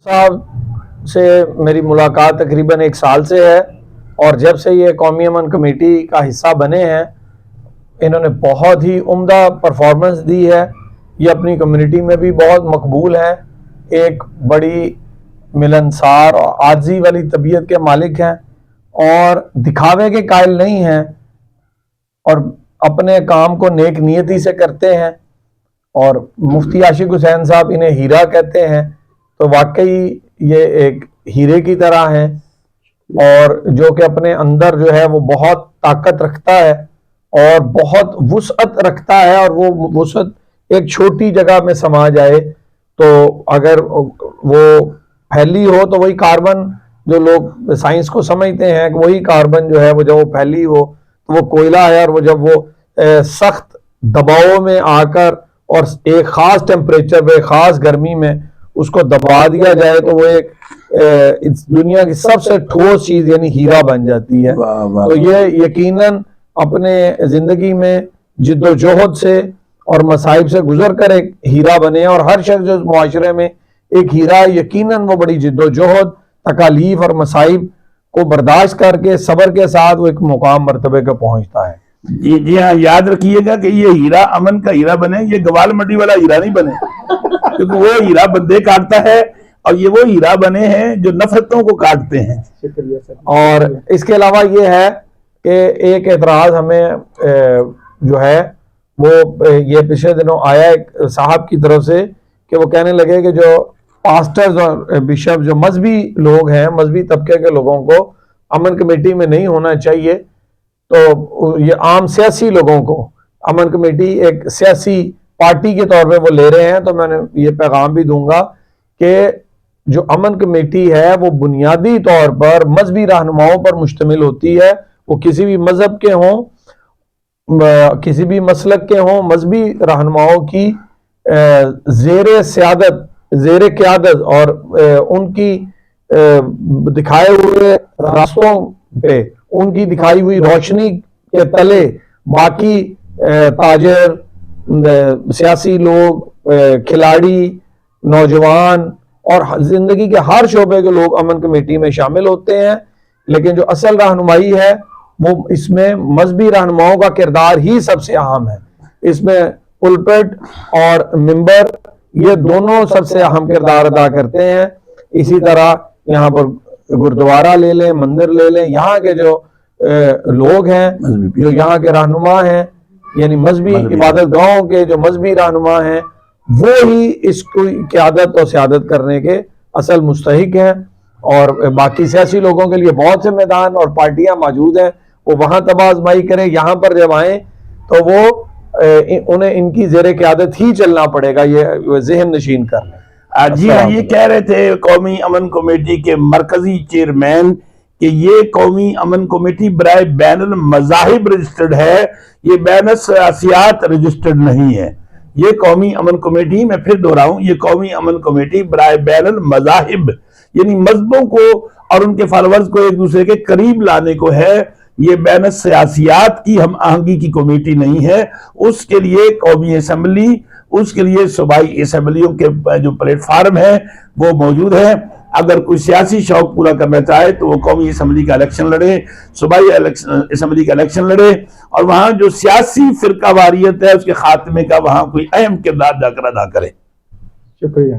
صاحب سے میری ملاقات تقریباً 1 سال سے ہے، اور جب سے یہ قومی امن کمیٹی کا حصہ بنے ہیں انہوں نے بہت ہی عمدہ پرفارمنس دی ہے۔ یہ اپنی کمیونٹی میں بھی بہت مقبول ہیں، ایک بڑی ملنسار اور عاجزی والی طبیعت کے مالک ہیں، اور دکھاوے کے قائل نہیں ہیں، اور اپنے کام کو نیک نیتی سے کرتے ہیں۔ اور مفتی عاشق حسین صاحب انہیں ہیرا کہتے ہیں، تو واقعی یہ ایک ہیرے کی طرح ہیں، اور جو کہ اپنے اندر جو ہے وہ بہت طاقت رکھتا ہے اور بہت وسعت رکھتا ہے، اور وہ وسعت ایک چھوٹی جگہ میں سما جائے تو اگر وہ پھیلی ہو تو وہی کاربن جو لوگ سائنس کو سمجھتے ہیں کہ وہی کاربن جو ہے وہ جب وہ پھیلی ہو تو وہ کوئلہ ہے، اور وہ جب وہ سخت دباؤ میں آ کر اور ایک خاص ٹیمپریچر پہ خاص گرمی میں اس کو دبا دیا جائے تو وہ ایک دنیا کی سب سے ٹھوس چیز یعنی ہیرا بن جاتی ہے۔ تو یہ یقیناً اپنے زندگی میں جد و جہد سے اور مصائب سے گزر کر ایک ہیرا بنے، اور ہر شخص جو معاشرے میں ایک ہیرا ہے یقیناً وہ بڑی جد و جہد، تکالیف اور مصائب کو برداشت کر کے صبر کے ساتھ وہ ایک مقام مرتبے پہ پہنچتا ہے۔ جی ہاں، یاد رکھیے گا کہ یہ ہیرا امن کا ہیرا بنے، یہ گوال منڈی والا ہیرا نہیں بنے، کیونکہ وہ ہیرا بندے کاٹتا ہے اور یہ وہ ہیرا بنے ہیں جو نفرتوں کو کاٹتے ہیں۔ اور اس کے علاوہ یہ ہے کہ ایک اعتراض ہمیں جو ہے وہ یہ پچھلے دنوں آیا ایک صاحب کی طرف سے کہ وہ کہنے لگے کہ جو پاسٹرز اور بشپ جو مذہبی لوگ ہیں، مذہبی طبقے کے لوگوں کو امن کمیٹی میں نہیں ہونا چاہیے، تو یہ عام سیاسی لوگوں کو امن کمیٹی ایک سیاسی پارٹی کے طور پہ وہ لے رہے ہیں۔ تو میں نے یہ پیغام بھی دوں گا کہ جو امن کمیٹی ہے وہ بنیادی طور پر مذہبی رہنماؤں پر مشتمل ہوتی ہے، وہ کسی بھی مذہب کے ہوں، کسی بھی مسلک کے ہوں، مذہبی رہنماؤں کی زیر سیادت، زیر قیادت اور ان کی دکھائے ہوئے راستوں پہ، ان کی دکھائی ہوئی روشنی کے تلے باقی تاجر، سیاسی لوگ، کھلاڑی، نوجوان اور زندگی کے ہر شعبے کے لوگ امن کمیٹی میں شامل ہوتے ہیں، لیکن جو اصل رہنمائی ہے وہ اس میں مذہبی رہنماؤں کا کردار ہی سب سے اہم ہے۔ اس میں پلپٹ اور ممبر یہ دونوں سب سے اہم کردار ادا کرتے ہیں۔ اسی طرح یہاں پر گردوارہ لے لیں، مندر لے لیں، یہاں کے جو لوگ ہیں جو یہاں کے رہنما ہیں، یعنی مذہبی عبادت گاہوں کے جو مذہبی رہنما ہیں، وہ ہی اس کو قیادت اور سیادت کرنے کے اصل مستحق ہیں۔ اور باقی سیاسی لوگوں کے لیے بہت سے میدان اور پارٹیاں موجود ہیں، وہ وہاں تباہ آزمائی کریں، یہاں پر جب آئیں تو وہ انہیں ان کی زیر قیادت ہی چلنا پڑے گا، یہ ذہن نشین کر لیں۔ جی ہاں، یہ کہہ رہے تھے قومی امن کمیٹی کے مرکزی چیئرمین کہ یہ قومی امن کمیٹی برائے بین المذاہب رجسٹرڈ ہے، یہ بین السیاسیات رجسٹرڈ نہیں ہے۔ یہ قومی امن کمیٹی، میں پھر دہراؤں، یہ قومی امن کمیٹی برائے بین المذاہب یعنی مذہبوں کو اور ان کے فالورز کو ایک دوسرے کے قریب لانے کو ہے، یہ بین السیاسیات کی ہم آہنگی کی کمیٹی نہیں ہے۔ اس کے لیے قومی اسمبلی، اس کے لیے صوبائی اسمبلیوں کے جو پلیٹ فارم ہے وہ موجود ہے۔ اگر کوئی سیاسی شوق پورا کرنا چاہے تو وہ قومی اسمبلی کا الیکشن لڑے، صوبائی اسمبلی کا الیکشن لڑے، اور وہاں جو سیاسی فرقہ واریت ہے اس کے خاتمے کا وہاں کوئی اہم کردار جا کر ادا کرے۔ شکریہ۔